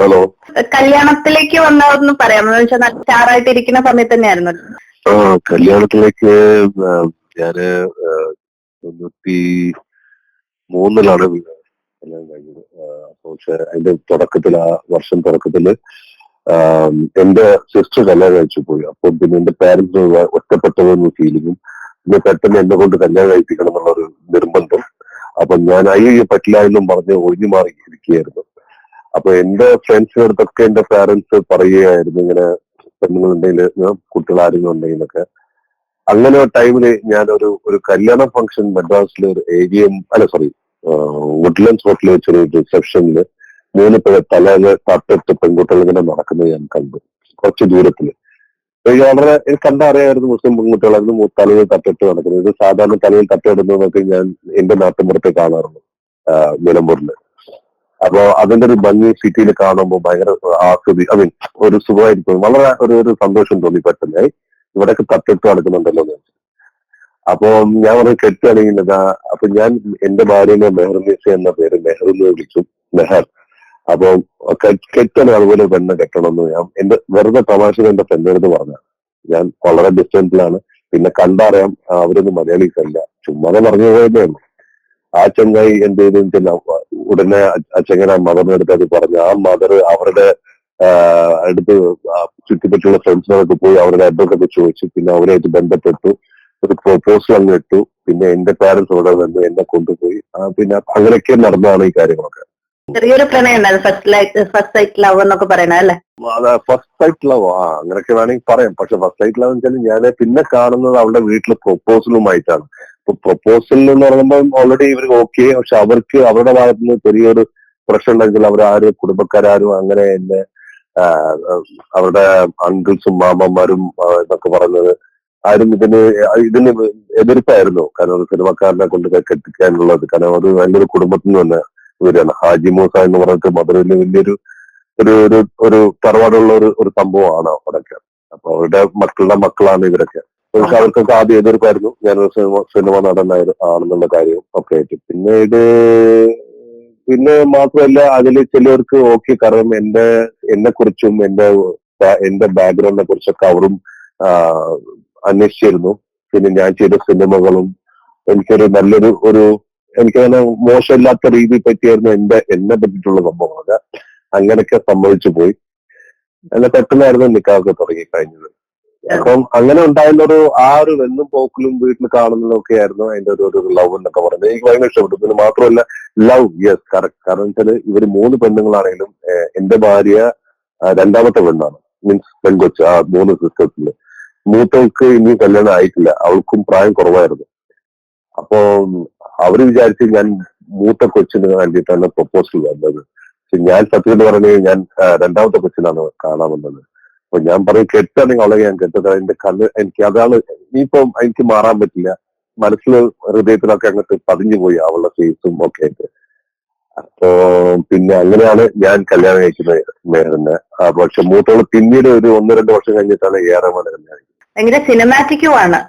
Hello. കല്യാണത്തിലേക്ക് വന്നതെന്ന് പറയാമോ? എന്ന് വെച്ചാൽ സ്റ്റാറായിട്ട് ഇരിക്കുന്ന സമയത്ത് തന്നെയായിരുന്നു. കല്യാണത്തിലേക്ക് ഞാന് 93-ലാണ് കല്യാണം കഴിഞ്ഞത്. പക്ഷെ അതിന്റെ തുടക്കത്തില്, ആ വർഷം തുടക്കത്തില് എന്റെ സിസ്റ്റർ കല്യാണം കഴിച്ചു പോയി. അപ്പം പിന്നെ എന്റെ പാരന്റ്സ് ഒറ്റപ്പെട്ടതെന്ന് ഫീലിങ്ങും, പിന്നെ പെട്ടെന്ന് എന്നെ കൊണ്ട് കല്യാണം കഴിപ്പിക്കണം എന്നുള്ളൊരു നിർബന്ധം. അപ്പൊ ഞാൻ അയ്യോ പറ്റില്ല എന്നും പറഞ്ഞ് ഒഴിഞ്ഞു മാറി ഇരിക്കുകയായിരുന്നു. അപ്പൊ എന്റെ ഫ്രണ്ട്സിന്റെ അടുത്തൊക്കെ എന്റെ പാരന്റ്സ് പറയുകയായിരുന്നു, ഇങ്ങനെ പെണ്ണുങ്ങളുണ്ടെങ്കിൽ, കുട്ടികൾ ആരെങ്കിലും ഉണ്ടെങ്കിലൊക്കെ. അങ്ങനെ ഒരു ടൈമില് ഞാനൊരു കല്യാണ ഫംഗ്ഷൻ മദ്രാസിലെ ഒരു വുഡ്ലൻഡ്സ് ഹോട്ടലിൽ വെച്ചൊരു റിസപ്ഷനില് 3 തലയില് തട്ടിട്ട് പെൺകുട്ടികൾ ഇങ്ങനെ നടക്കുന്നത് ഞാൻ കണ്ടു, കുറച്ച് ദൂരത്തില്. വളരെ എനിക്ക് കണ്ടറിയായിരുന്നു മുസ്ലിം പെൺകുട്ടികളായിരുന്നു തലയിൽ തട്ടിട്ട് നടക്കുന്നത്. ഇത് സാധാരണ തലയിൽ തട്ടിടുന്നതൊക്കെ ഞാൻ എന്റെ നാട്ടിൻപുറത്തെ കാണാറുണ്ട്, നിലമ്പൂരില്. അപ്പോ അതിന്റെ ഒരു ഭംഗി സിറ്റിയിൽ കാണുമ്പോൾ ഭയങ്കര ഒരു സുഖമായിരിക്കും, വളരെ ഒരു സന്തോഷം തോന്നി. പെട്ടെന്നായി ഇവിടെയൊക്കെ തട്ടിട്ട് നടക്കുന്നുണ്ടല്ലോ എന്ന്. അപ്പൊ ഞാൻ പറഞ്ഞ കെട്ടുകയാണെങ്കിൽ അപ്പൊ ഞാൻ എന്റെ ഭാര്യനെ മെഹർനിസ എന്ന പേര് മെഹർന്ന് വിളിച്ചു, മെഹർ. അപ്പൊ കെട്ടണം, അതുപോലെ പെണ്ണെ കെട്ടണമെന്ന് ഞാൻ എന്റെ വെറുതെ തമാശ എന്റെ ഫ്രണ്ടിനടുത്ത് പറഞ്ഞ. ഞാൻ വളരെ ഡിസ്റ്റൻസിലാണ്, പിന്നെ കണ്ടറിയാം അവരൊന്നും മലയാളീസ് അല്ല, ചുമ്മാതെ പറഞ്ഞു പോയതേ ഉള്ളൂ. ആ ചങ്ങായി എന്ത് ചെയ്തു ഉടനെ അച്ചങ്ങനെ മദറിന്റെ അടുത്ത് അത് പറഞ്ഞു. ആ മദർ അവരുടെ അടുത്ത് ചുറ്റിപ്പറ്റിയുള്ള ഫ്രണ്ട്സിനൊക്കെ പോയി അവരുടെ അഡ്രസ് ഒക്കെ ചോദിച്ചു. പിന്നെ അവരായിട്ട് ബന്ധപ്പെട്ടു, ഒരു പ്രൊപ്പോസൽ അങ്ങ് ഇട്ടു. പിന്നെ എന്റെ പാരന്റ്സ് ഇവിടെ വന്ന് എന്നെ കൊണ്ടുപോയി. പിന്നെ അങ്ങനെയൊക്കെ നടന്നതാണ് ഈ കാര്യങ്ങളൊക്കെ. ചെറിയൊരു പ്രണയം ഫസ്റ്റ് സൈറ്റ് ലവ് എന്നൊക്കെ പറയണത് അല്ലേ? ഫസ്റ്റ് സൈറ്റ് ലവ്, അങ്ങനെയൊക്കെ വേണമെങ്കിൽ പറയാം. പക്ഷെ ഫസ്റ്റ് സൈറ്റ് ലവ് എന്ന് വെച്ചാൽ ഞാൻ പിന്നെ കാണുന്നത് അവളുടെ വീട്ടിൽ പ്രൊപ്പോസലുമായിട്ടാണ്. ഇപ്പൊ പ്രൊപ്പോസൽ എന്ന് പറയുമ്പോൾ ഓൾറെഡി ഇവർ ഓക്കെ, പക്ഷെ അവർക്ക് അവരുടെ ഭാഗത്ത് നിന്ന് ചെറിയൊരു പ്രശ്നം ഉണ്ടെങ്കിൽ അവരാരും കുടുംബക്കാരും അങ്ങനെ എന്നെ അവരുടെ അങ്കിൾസും മാമന്മാരും എന്നൊക്കെ പറഞ്ഞത് ആരും ഇതിന് എതിർപ്പായിരുന്നു. കാരണം ഒരു സിനിമക്കാരനെ കൊണ്ട് കെട്ടിക്കാനുള്ളത്, കാരണം അത് ഭയങ്കര കുടുംബത്തിൽ നിന്ന് തന്നെ ഇവരാണ്. ഹാജി മൂസ എന്ന് പറഞ്ഞിട്ട് മധുരയില് വലിയൊരു ഒരു ഒരു ഒരു തറവാടുള്ള ഒരു സംഭവമാണ് അവിടെയൊക്കെ. അപ്പൊ അവരുടെ മക്കളുടെ മക്കളാണ് ഇവരൊക്കെ. പക്ഷെ അവർക്കൊക്കെ ആദ്യം എതിർപ്പായിരുന്നു ഞാനൊരു സിനിമ ആണെന്നുള്ള കാര്യം ഒക്കെ ആയിട്ട്. പിന്നെ മാത്രമല്ല അതില് ചിലവർക്ക് ഓക്കെ, കാരണം എന്നെ കുറിച്ചും എന്റെ ബാക്ക്ഗ്രൗണ്ടിനെ കുറിച്ചൊക്കെ അവരും അന്വേഷിച്ചിരുന്നു. പിന്നെ ഞാൻ ചെയ്ത സിനിമകളും എനിക്കൊരു നല്ലൊരു എനിക്കങ്ങനെ മോശമില്ലാത്ത രീതിയിൽ പറ്റിയായിരുന്നു എന്നെ പറ്റിയിട്ടുള്ള സംഭവങ്ങളൊക്കെ. അങ്ങനെയൊക്കെ സംഭവിച്ചു പോയി. അല്ല പെട്ടെന്നായിരുന്നു നിക്കാഹൊക്കെ തുടങ്ങി കഴിഞ്ഞത്. അപ്പം അങ്ങനെ ഉണ്ടായിരുന്നൊരു ഒരു വെന്നും പോക്കലും വീട്ടിൽ കാണുന്നതും ഒക്കെ ആയിരുന്നു അതിന്റെ ഒരു ലവ് എന്നൊക്കെ പറയുന്നത്. എനിക്ക് ഭയങ്കര ഇഷ്ടപ്പെട്ടു. പിന്നെ മാത്രമല്ല ലവ്, യെസ് കറക്റ്റ്. കാരണം വെച്ചാല് ഇവര് 3 പെണ്ണുങ്ങളാണെങ്കിലും എന്റെ ഭാര്യ രണ്ടാമത്തെ പെണ്ണാണ്, മീൻസ് പെൺകൊച്ച്. 3 സിസ്റ്റേഴ്സില് മൂത്തവൾക്ക് ഇനി കല്യാണം ആയിട്ടില്ല, അവൾക്കും പ്രായം കുറവായിരുന്നു. അപ്പൊ അവര് വിചാരിച്ച് ഞാൻ മൂത്ത കൊച്ചിന് വേണ്ടിയിട്ടാണ് പ്രൊപ്പോസൽ വന്നത്. പക്ഷെ ഞാൻ സത്യമായിട്ട് പറഞ്ഞു ഞാൻ രണ്ടാമത്തെ കൊച്ചിനാണ് കാണാൻ വന്നത്. അപ്പൊ ഞാൻ പറയും കെട്ടാണെങ്കിൽ അവളെ ഞാൻ കെട്ടത്. എന്റെ കണ്ണ് എനിക്ക് അതാണ് ഇനിയിപ്പം എനിക്ക് മാറാൻ പറ്റില്ല. മനസ്സില് ഹൃദയത്തിലൊക്കെ അങ്ങോട്ട് പതിഞ്ഞു പോയി അവളുടെ ഫേസും ഒക്കെ ആയിട്ട്. അപ്പോ പിന്നെ അങ്ങനെയാണ് ഞാൻ കല്യാണം കഴിക്കുന്നത് മേഘനെ. പക്ഷെ മൂത്തോള് പിന്നീട് ഒരു 1-2 വർഷം കഴിഞ്ഞിട്ടാണ് ഏറെ കല്യാണം. ഭയങ്കര സിനിമാറ്റിക്കുമാണ്.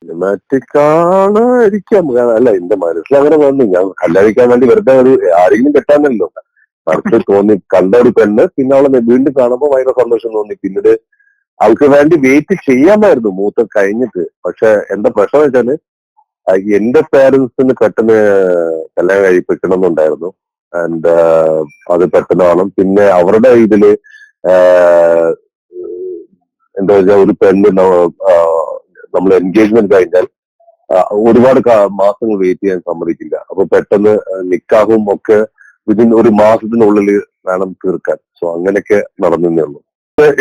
സിനിമാറ്റിക്കാണ് ഇരിക്കാം. അല്ല, എന്റെ മനസ്സിൽ അങ്ങനെ വന്നു. ഞാൻ കല്യാണിക്കാൻ വേണ്ടി വെറുതെ ആരെങ്കിലും കെട്ടാനല്ലോ മനസ്സിൽ തോന്നി. കണ്ട ഒരു പെണ്ണ്, പിന്നെ അവളെ വീണ്ടും കാണുമ്പോൾ ഭയങ്കര സന്തോഷം തോന്നി. പിന്നീട് അവൾക്ക് വേണ്ടി വെയിറ്റ് ചെയ്യാമായിരുന്നു മൂത്ത കഴിഞ്ഞിട്ട്. പക്ഷെ എന്താ പ്രശ്നം വെച്ചാല് എന്റെ പേരൻസിന് പെട്ടെന്ന് കല്യാണം കഴിപ്പിക്കണമെന്നുണ്ടായിരുന്നു. ആൻഡ് അത് പെട്ടെന്ന് വേണം. പിന്നെ അവരുടെ ഇതില് എന്താ വെച്ചാൽ ഒരു പെണ്ണ് നമ്മൾ എൻഗേജ്മെന്റ് കഴിഞ്ഞാൽ ഒരുപാട് മാസങ്ങൾ വെയിറ്റ് ചെയ്യാൻ സമ്മതിക്കില്ല. അപ്പൊ പെട്ടെന്ന് നിക്കാഹും ഒക്കെ ഒരു മാസത്തിനുള്ളിൽ വേണം തീർക്കാൻ. സോ അങ്ങനെയൊക്കെ നടന്നേ ഉള്ളൂ.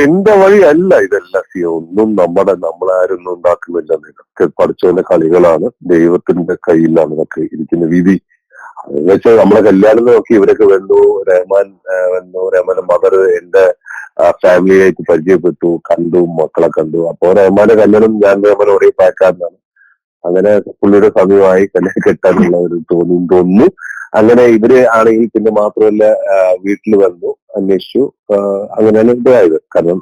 എന്റെ വഴിയല്ല ഇതെല്ലാം. ഒന്നും നമ്മളാരും ഉണ്ടാക്കുന്നില്ല. ഇതൊക്കെ പഠിച്ചതിന്റെ കളികളാണ്, ദൈവത്തിന്റെ കയ്യിലാണ് ഇതൊക്കെ ഇരിക്കുന്ന വിധി. അതെന്ന് വെച്ചാൽ നമ്മളെ കല്യാണം നോക്കി ഇവരൊക്കെ വന്നു. റഹ്മാന്റെ മദർ എന്റെ ഫാമിലിയായിട്ട് പരിചയപ്പെട്ടു, കണ്ടു, മക്കളെ കണ്ടു. അപ്പൊ റഹ്മാന്റെ കല്യാണം റഹ്മാൻ ഒരേ പാക്കാരനാണ്. അങ്ങനെ പുള്ളിയുടെ സമയമായി കല്യാണം കെട്ടാനുള്ള ഒരു തോന്നുന്നു. അങ്ങനെ ഇവര് ആണെങ്കിൽ പിന്നെ മാത്രമല്ല വീട്ടിൽ വന്നു, അന്വേഷിച്ചു. അങ്ങനെയാണ് ഇതായത്. കാരണം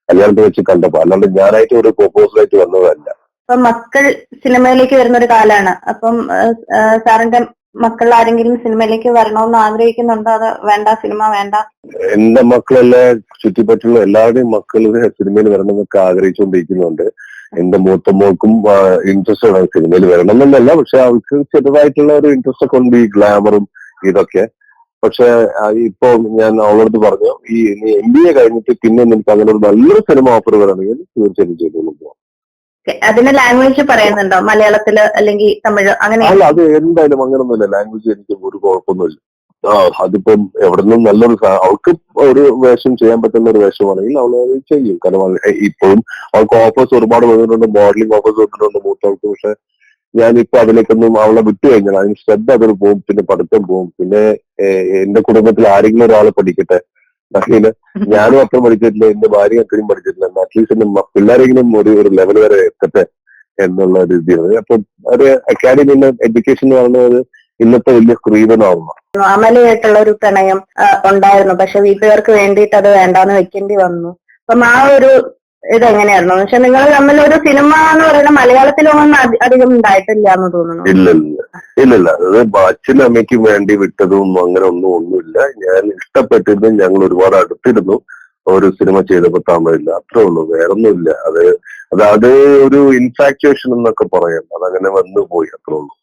കല്യാണത്തെ വെച്ച് കണ്ടപ്പോ, അല്ലാണ്ട് ഞാനായിട്ട് ഒരു പ്രൊപ്പോസലായിട്ട് വന്നതല്ല. മക്കൾ സിനിമയിലേക്ക് വരുന്ന ഒരു കാലാണ്. അപ്പം സാറിന്റെ മക്കൾ ആരെങ്കിലും സിനിമയിലേക്ക് വരണമെന്ന് ആഗ്രഹിക്കുന്നുണ്ടോ? അത് വേണ്ട, സിനിമ വേണ്ട? എന്റെ മക്കളെല്ലാം ചുറ്റിപ്പറ്റുള്ള എല്ലാവരുടെയും മക്കൾ സിനിമയിൽ വരണമെന്നൊക്കെ ആഗ്രഹിച്ചുകൊണ്ടിരിക്കുന്നുണ്ട്. എന്റെ മൂത്ത മോൾക്കും ഇൻട്രസ്റ്റ് ആണ് സിനിമയിൽ വരണം എന്നല്ല, പക്ഷെ അവൾക്ക് ചെറുതായിട്ടുള്ള ഒരു ഇൻട്രസ്റ്റ് ഒക്കെ ഉണ്ട്, ഈ ഗ്ലാമറും ഇതൊക്കെ. പക്ഷെ ഇപ്പൊ ഞാൻ അവളോട് പറഞ്ഞു, ഈ MBA കഴിഞ്ഞിട്ട് പിന്നെ നിനക്ക് അങ്ങനെ ഒരു നല്ലൊരു സിനിമ ഓഫർ വരണമെങ്കിൽ തീർച്ചയായിട്ടും ചെയ്തോളൂ പോവാം. അതിന് ലാംഗ്വേജ് പറയുന്നുണ്ടോ? മലയാളത്തില് അല്ലെങ്കിൽ തമിഴ് അങ്ങനെ? അല്ല, അത് എന്തായാലും അങ്ങനൊന്നുമില്ല. ലാംഗ്വേജ് എനിക്ക് ഒരു കുഴപ്പമൊന്നുമില്ല. അതിപ്പം എവിടെ നിന്നും നല്ലൊരു അവൾക്ക് ഒരു വേഷം ചെയ്യാൻ പറ്റുന്ന ഒരു വേഷമാണെങ്കിൽ അവൾ അത് ചെയ്യും. കാരണം ഇപ്പോഴും അവൾക്ക് ഓഫേഴ്സ് ഒരുപാട് വന്നിട്ടുണ്ട്, മോഡലിംഗ് ഓഫേഴ്സ് വന്നിട്ടുണ്ട് മൂത്തവൾക്ക്. പക്ഷെ ഞാനിപ്പോ അതിലേക്കൊന്നും അവളെ വിട്ടു കഴിഞ്ഞാൽ അതിന് ശ്രദ്ധ അതിൽ പോകും, പിന്നെ പഠിത്തം പോകും. പിന്നെ എന്റെ കുടുംബത്തിൽ ആരെങ്കിലും ഒരാൾ പഠിക്കട്ടെ. അങ്ങനെ ഞാനും അത്രയും പഠിച്ചിട്ടില്ല, എന്റെ ഭാര്യ അത്രയും പഠിച്ചിട്ടില്ല. അറ്റ്ലീസ്റ്റ് എന്റെ പിള്ളേരെങ്കിലും ഒരു ലെവൽ വരെ എത്തട്ടെ എന്നുള്ള രീതിയാണ്. അപ്പം ഒരു അക്കാഡമിക് എഡ്യൂക്കേഷൻ എന്ന് പറയുന്നത് ഇന്നത്തെ വലിയ സ്ത്രീധനമാവുന്നു. അമലയായിട്ടുള്ള ഒരു പ്രണയം ഉണ്ടായിരുന്നു, പക്ഷെ വീട്ടുകാർക്ക് വേണ്ടിയിട്ട് അത് വേണ്ടാന്ന് വെക്കേണ്ടി വന്നു. അപ്പം ആ ഒരു ഇതെങ്ങനെയായിരുന്നു? പക്ഷെ നിങ്ങൾ തമ്മിൽ ഒരു സിനിമ എന്ന് പറയുന്ന മലയാളത്തിലൊന്നും അധികം ഉണ്ടായിട്ടില്ല എന്ന് തോന്നുന്നു. ഇല്ലില്ല, അത് അച്ഛനും അമ്മയ്ക്കും വേണ്ടി വിട്ടതും അങ്ങനെ ഒന്നുമില്ല. ഞാൻ ഇഷ്ടപ്പെട്ടിരുന്നു, ഞങ്ങൾ ഒരുപാട് അടുത്തിരുന്നു. ഒരു സിനിമ ചെയ്തപ്പോ തമിഴില്ല, അത്രേ ഉള്ളൂ, വേറൊന്നുമില്ല. അത് ഒരു ഇൻഫാക്ച്വേഷൻ എന്നൊക്കെ പറയാം, അതങ്ങനെ വന്നു പോയി, അത്രേ ഉള്ളൂ.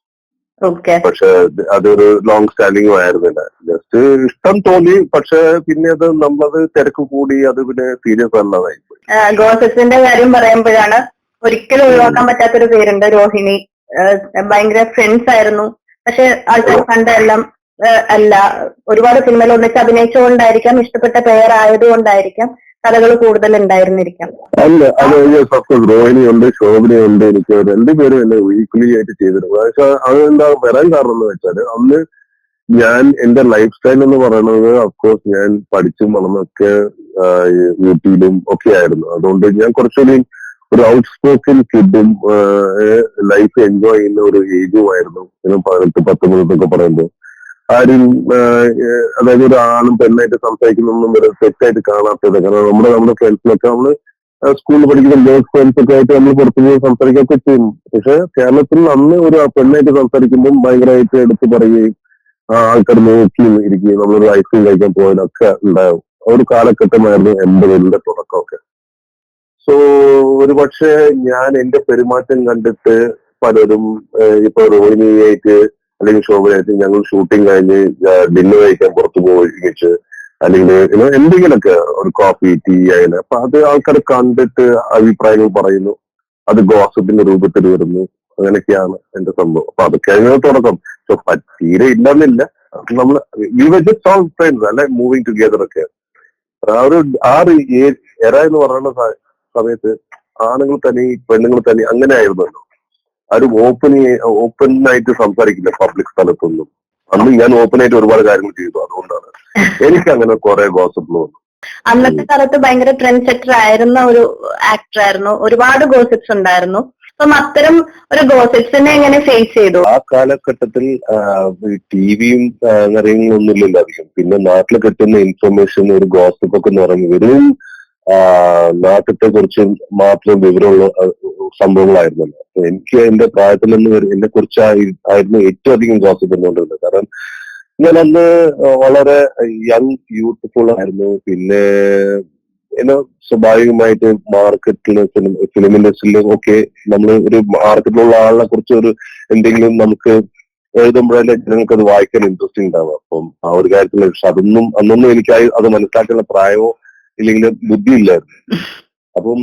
പക്ഷെ അതൊരു ലോങ് സ്റ്റാൻഡിങ്ങും ആയിരുന്നില്ല. ജസ്റ്റ് ഇഷ്ടം തോന്നി, പക്ഷെ പിന്നെ അത് നമ്മളത് തിരക്ക് കൂടി, അത് പിന്നെ സീരിയസ് അല്ലാതായി പോയി. ഗോസിപ്പിന്റെ കാര്യം പറയുമ്പോഴാണ് ഒരിക്കലും ഒഴിവാക്കാൻ പറ്റാത്തൊരു പേരുണ്ട്, രോഹിണി. ഭയങ്കര ഫ്രണ്ട്സ് ആയിരുന്നു, പക്ഷെ ആൾക്കാർ കണ്ടെല്ലാം അല്ല. ഒരുപാട് സിനിമയിൽ ഒന്നിച്ച് അഭിനയിച്ചുകൊണ്ടായിരിക്കാം, ഇഷ്ടപ്പെട്ട പേരായതുകൊണ്ടായിരിക്കാം കഥകൾ കൂടുതൽ ഉണ്ടായിരുന്നിരിക്കാം. അല്ല, അത് രോഹിണിയുണ്ട്, ശോഭനയുണ്ട്. എനിക്ക് രണ്ടുപേരും എന്നെ ഈക്വലി ആയിട്ട് ചെയ്തിരുന്നു. പക്ഷെ അതെന്താ വരാൻ കാരണം എന്ന് വെച്ചാല്, അന്ന് ഞാൻ എന്റെ ലൈഫ് സ്റ്റൈൽ എന്ന് പറയുന്നത് അഫ്കോഴ്സ് ഞാൻ പഠിച്ചും വളർന്നൊക്കെ ഊട്ടിയിലും ഒക്കെ ആയിരുന്നു. അതുകൊണ്ട് ഞാൻ കുറച്ചുകൂടി ഒരു ഔട്ട് സ്പോക്കൻ കിഡും ലൈഫ് എൻജോയ് ചെയ്യുന്ന ഒരു ഏജുമായിരുന്നു. 18-19 എന്നൊക്കെ പറയുമ്പോൾ ആരും അതായത് ഒരു ആണും പെണ്ണായിട്ട് സംസാരിക്കുന്നൊന്നും ഒരു തെറ്റായിട്ട് കാണാത്തത്. കാരണം നമ്മുടെ ഫ്രണ്ട്സിലൊക്കെ നമ്മള് സ്കൂളിൽ പഠിക്കുന്ന ഗേൾസ് ഫ്രണ്ട്സ് ഒക്കെ ആയിട്ട് നമ്മൾ പുറത്തു പോയി സംസാരിക്കുകയൊക്കെ ചെയ്യും. പക്ഷെ കേരളത്തിൽ അന്ന് ഒരു പെണ്ണായിട്ട് സംസാരിക്കുമ്പോൾ ഭയങ്കരമായിട്ട് എടുത്തു പറയുകയും ആൾക്കാർ നോക്കിയും ഇരിക്കുകയും നമ്മളൊരു ഐസ്ക്രീം കഴിക്കാൻ പോയതൊക്കെ ഉണ്ടാവും. ഒരു കാലഘട്ടമായിരുന്നു 80-ന്റെ തുടക്കമൊക്കെ. സോ ഒരു പക്ഷേ ഞാൻ എന്റെ പെരുമാറ്റം കണ്ടിട്ട് പലരും ഇപ്പൊ രോഹിണിയായിട്ട് അല്ലെങ്കിൽ ശോഭനായിട്ട് ഞങ്ങൾ ഷൂട്ടിംഗ് കഴിഞ്ഞ് ഡിന്നർ കഴിക്കാൻ പുറത്തു പോയിച്ച് അല്ലെങ്കിൽ എന്തെങ്കിലുമൊക്കെ ഒരു കോഫി ടീ അങ്ങനെ, അപ്പൊ അത് ആൾക്കാർ കണ്ടിട്ട് അഭിപ്രായങ്ങൾ പറയുന്നു, അത് ഗോസിപ്പിന്റെ രൂപത്തിൽ വരുന്നു. അങ്ങനെയൊക്കെയാണ് എന്റെ സംഭവം. അപ്പൊ അതൊക്കെ അങ്ങനെ തുടക്കം. തീരെ ഇല്ലെന്നില്ല, നമ്മൾ we were just all friends, അല്ലെ, മൂവിങ് ടുഗെദർ ഒക്കെ. ഒരു എറ എന്ന് പറയുന്ന സമയത്ത് ആണുങ്ങൾ തനി പെണ്ണുങ്ങൾ തനി അങ്ങനെ ആയിരുന്നല്ലോ. ആരും ഓപ്പണായിട്ട് സംസാരിക്കില്ല പബ്ലിക് സ്ഥലത്തൊന്നും. അന്ന് ഞാൻ ഓപ്പണായിട്ട് ഒരുപാട് കാര്യങ്ങൾ ചെയ്തു, അതുകൊണ്ടാണ് എനിക്ക് അങ്ങനെ കുറെ ഗോസിപ്പ് വന്നു. അന്നത്തെ കാലത്ത് ഭയങ്കര ട്രെൻഡ് സെറ്റർ ആയിരുന്ന ഒരു ആക്ടർ ആയിരുന്നു, ഒരുപാട് ഗോസിപ്സ് ഉണ്ടായിരുന്നു. അപ്പം അത്തരം ഒരു ഗോസിപ്സിനെ എങ്ങനെ ഫേസ് ചെയ്തു? ആ കാലഘട്ടത്തിൽ ടിവിയും കാര്യങ്ങളൊന്നും ഇല്ലല്ലോ അധികം. പിന്നെ നാട്ടിൽ കിട്ടുന്ന ഇൻഫർമേഷൻ ഒരു ഗോസിപ്പ് ഒക്കെ എന്ന് പറയുന്നത് വെറും നാട്ടിലത്തെ കുറിച്ച് മാത്രം വിവരമുള്ള സംഭവങ്ങളായിരുന്നല്ലോ. എനിക്ക് എന്റെ പ്രായത്തിൽ നിന്ന് എന്നെ കുറിച്ചായിരുന്നു ഏറ്റവും അധികം ഗോസിപ്പ് എന്നുകൊണ്ടിരുന്നത്. കാരണം ഞാൻ അന്ന് വളരെ യങ് യൂത്ത്ഫുൾ ആയിരുന്നു. പിന്നെ സ്വാഭാവികമായിട്ട് മാർക്കറ്റില് ഫിലിം ഇൻഡസ്ട്രിയിലും ഒക്കെ നമ്മൾ ഒരു മാർക്കറ്റിലുള്ള ആളിനെ കുറിച്ച് ഒരു എന്തെങ്കിലും നമുക്ക് എഴുതുമ്പോഴല്ലേ ജനങ്ങൾക്ക് അത് വായിക്കാൻ ഇൻട്രസ്റ്റിംഗ് ഉണ്ടാവുക. അപ്പം ആ ഒരു കാര്യത്തിൽ പക്ഷെ അന്നൊന്നും എനിക്ക് അത് മനസ്സിലാക്കുന്ന പ്രായമോ ഇല്ലെങ്കിൽ ബുദ്ധിയില്ലായിരുന്നു. അപ്പം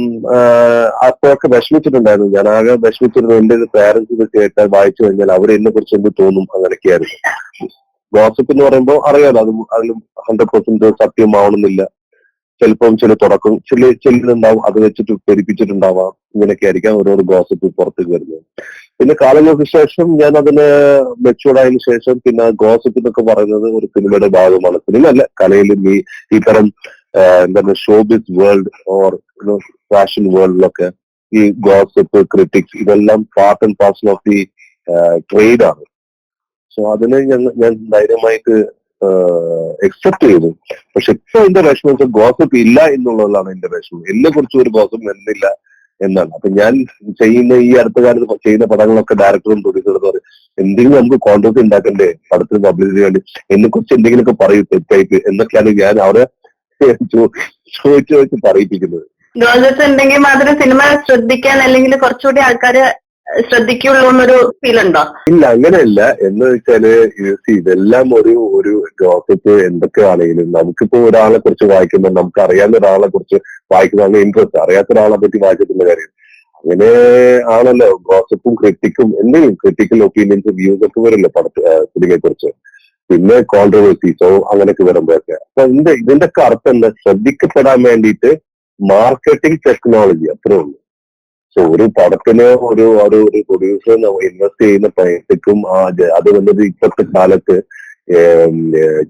അപ്പോഴൊക്കെ വിഷമിച്ചിട്ടുണ്ടായിരുന്നു. ഞാൻ ആകെ വിഷമിച്ചിരുന്നു. എന്റെ പേരൻസ് ഇത് കേട്ടാൽ വായിച്ചു കഴിഞ്ഞാൽ അവർ എന്നെ കുറിച്ച് എന്ത് തോന്നും, അങ്ങനെയൊക്കെയായിരുന്നു. ഗോസിപ്പ് എന്ന് പറയുമ്പോൾ അറിയാലോ, അതിലും 100% സത്യമാവണമെന്നില്ല. ചിലപ്പം ചിലതുണ്ടാവും, അത് വെച്ചിട്ട് പെരുപ്പിച്ചിട്ടുണ്ടാവാം. ഇങ്ങനെയൊക്കെ ആയിരിക്കാം ഓരോരോ ഗോസിപ്പ് പുറത്തേക്ക് വരുന്നത്. പിന്നെ കാലങ്ങൾക്ക് ശേഷം ഞാൻ അതിന് മെച്യൂർഡ് ആയതിനു ശേഷം പിന്നെ ഗോസിപ്പ് എന്നൊക്കെ പറയുന്നത് ഒരു സിനിമയുടെ ഭാഗമാണ്. സിനിമ അല്ല, കലയിലും ഈ തരം എന്താണ് ഷോബിസ് വേൾഡ് ഓർ ഫാഷൻ വേൾഡിലൊക്കെ ഈ ഗോസിപ്പ്, ക്രിറ്റിക്സ് ഇതെല്ലാം part and parcel of the trade ആണ്. സോ അതിനെ ഞാൻ ധൈര്യമായിട്ട് എക്സെപ്റ്റ് ചെയ്തു. പക്ഷെ ഇപ്പൊ എന്റെ വിഷമം വെച്ചാൽ ഗോസിപ്പ് ഇല്ല എന്നുള്ളതാണ് എന്റെ വിഷമം. എന്നെ കുറിച്ച് ഒരു ഗോസിപ്പ് വരുന്നില്ല എന്നാണ്. അപ്പൊ ഞാൻ ചെയ്യുന്ന ഈ അടുത്ത കാലത്ത് ചെയ്യുന്ന പടങ്ങളൊക്കെ ഡയറക്ടറും പ്രൊഡ്യൂസറും പറയും, എന്തെങ്കിലും നമുക്ക് കോൺട്രവേഴ്സി ഉണ്ടാക്കണ്ടേ പടത്തിന് പബ്ലിസിറ്റി വേണ്ടി, എന്നെ കുറിച്ച് എന്തെങ്കിലുമൊക്കെ പറയും തെറ്റായിട്ട് എന്നൊക്കെയാണ് ഞാൻ അവിടെ ചോദിച്ച് പറയിപ്പിക്കുന്നത്. ഗേൾസ് ഉണ്ടെങ്കിൽ മാത്രം സിനിമ ശ്രദ്ധിക്കാൻ അല്ലെങ്കിൽ കുറച്ചുകൂടി ആൾക്കാര് ശ്രദ്ധിക്കുള്ളൂ എന്നൊരു ഫീൽ ഉണ്ടോ? ഇല്ല, അങ്ങനെയല്ല. എന്ന് വെച്ചാല് ഇതെല്ലാം ഒരു ഗോസിപ്പ് എന്തൊക്കെയാണെങ്കിലും നമുക്കിപ്പോ ഒരാളെ കുറിച്ച് വായിക്കുമ്പോൾ നമുക്ക് അറിയാവുന്ന ഒരാളെ കുറിച്ച് വായിക്കുന്ന ഇൻട്രസ്റ്റ്, അറിയാത്ത ഒരാളെ പറ്റി വായിച്ചിട്ടുള്ള കാര്യം അങ്ങനെ ആണല്ലോ. ഗോസിപ്പും ക്രിറ്റിക്കും എന്തെങ്കിലും ക്രിറ്റിക്കൽ ഒപ്പീനിയൻസ് വ്യൂസ് ഒക്കെ വരില്ല സിനിമയെ കുറിച്ച്. പിന്നെ കോൺട്രവേഴ്സീസോ അങ്ങനെയൊക്കെ വരുമ്പോഴൊക്കെ. അപ്പൊ ഇതിന്റെ ഒക്കെ അർത്ഥം എന്താ, ശ്രദ്ധിക്കപ്പെടാൻ വേണ്ടിയിട്ട് മാർക്കറ്റിംഗ് ടെക്നോളജി അത്രേ ഉള്ളൂ. സോ ഒരു പടത്തിന് ഒരു പ്രൊഡ്യൂസർ ഇൻവെസ്റ്റ് ചെയ്യുന്ന പൈസക്കും അത് വന്നത് ഇപ്പോഴത്തെ കാലത്ത്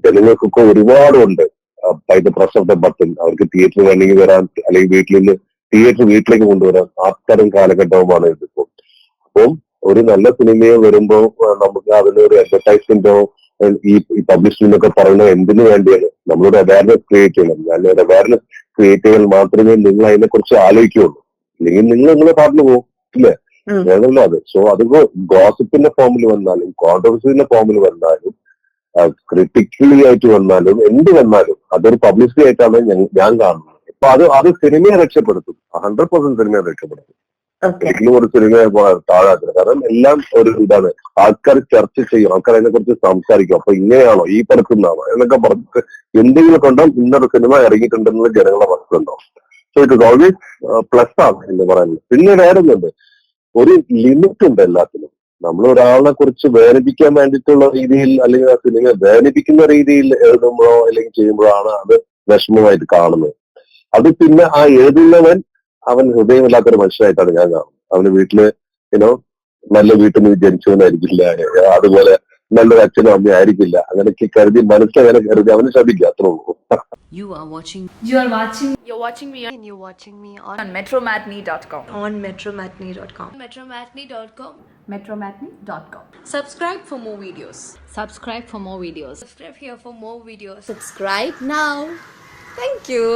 ജനങ്ങൾക്കൊക്കെ ഒരുപാടുണ്ട്. By the press of the button അവർക്ക് തിയേറ്റർ വേണമെങ്കിൽ വരാൻ, അല്ലെങ്കിൽ വീട്ടിൽ നിന്ന് തിയേറ്റർ വീട്ടിലേക്ക് കൊണ്ടുവരാൻ അത്തരം കാലഘട്ടവുമാണ് ഇതിപ്പോ. അപ്പം ഒരു നല്ല സിനിമയോ വരുമ്പോ നമുക്ക് അതിനൊരു അഡ്വർടൈസ്മെന്റോ ഈ പബ്ലിഷിംഗ് ഒക്കെ പറയുന്നത് എന്തിനു വേണ്ടിയാണ്? നമ്മളൊരു അവയർനെസ് ക്രിയേറ്റ് ചെയ്യണം. നല്ലൊരു അവയർനെസ് ക്രിയേറ്റ് ചെയ്താൽ മാത്രമേ നിങ്ങൾ അതിനെ കുറിച്ച് ആലോചിക്കുകയുള്ളൂ. അല്ലെങ്കിൽ നിങ്ങളെ പാട്ടിന് പോകും, ഇല്ലേ? വേണമല്ലോ അത്. സോ അത് ഗോസിപ്പിന്റെ ഫോമിൽ വന്നാലും കോൺട്രവേഴ്സിന്റെ ഫോമിൽ വന്നാലും ക്രിട്ടിക്കലി ആയിട്ട് വന്നാലും എന്ത് വന്നാലും അതൊരു പബ്ലിസിറ്റി ആയിട്ടാണ് ഞാൻ കാണുന്നത്. അപ്പൊ അത് സിനിമയെ രക്ഷപ്പെടുത്തും, 100% സിനിമയെ രക്ഷപ്പെടുത്തും. ഒരിക്കലും ഒരു സിനിമയെ താഴാത്തില്ല. കാരണം എല്ലാം ഒരു ഇതാണ്, ആൾക്കാർ ചർച്ച ചെയ്യും, ആൾക്കാർ അതിനെ കുറിച്ച് സംസാരിക്കും. അപ്പൊ ഇങ്ങനെയാണോ, ഈ പടത്തുനിന്നാണോ എന്നൊക്കെ പറഞ്ഞിട്ട് എന്തെങ്കിലും കൊണ്ടാൽ ഇന്നൊരു സിനിമ ഇറങ്ങിയിട്ടുണ്ടെന്നുള്ള ജനങ്ങളെ മനസ്സിലുണ്ടാവും. So it is always plus ആണ് എന്ന് പറയുന്നത്. പിന്നെ വേറെ ഒന്നുണ്ട്, ഒരു ലിമിറ്റ് ഉണ്ട് എല്ലാത്തിനും. നമ്മൾ ഒരാളെ കുറിച്ച് വേദനിപ്പിക്കാൻ വേണ്ടിയിട്ടുള്ള രീതിയിൽ അല്ലെങ്കിൽ ആ സിനിമ വേദനിപ്പിക്കുന്ന രീതിയിൽ എഴുതുമ്പോഴോ അല്ലെങ്കിൽ ചെയ്യുമ്പോഴാണ് അത് വിഷമമായിട്ട് കാണുന്നത്. അത് പിന്നെ ആ എഴുതുന്നവൻ അവൻ ഹൃദയമില്ലാത്തൊരു മനുഷ്യനായിട്ടാണ് ഞാൻ കാണുന്നത്. അവന് വീട്ടില് നല്ല വീട്ടിൽ നിന്ന് ജനിച്ചവനായിരിക്കില്ല, അതുപോലെ നല്ലൊരു അച്ഛനും അമ്മയും ആയിരിക്കില്ല. അങ്ങനെയൊക്കെ കരുതി മനസ്സിലങ്ങനെ കരുതി അവന് ശ്രദ്ധിക്കുക, അത്രേ ഉള്ളൂ. You're watching me on metromatney.com. on metromatney.com. metromatney.com. Subscribe for more videos. Subscribe for more videos. Subscribe here for more videos. Subscribe now. Thank you.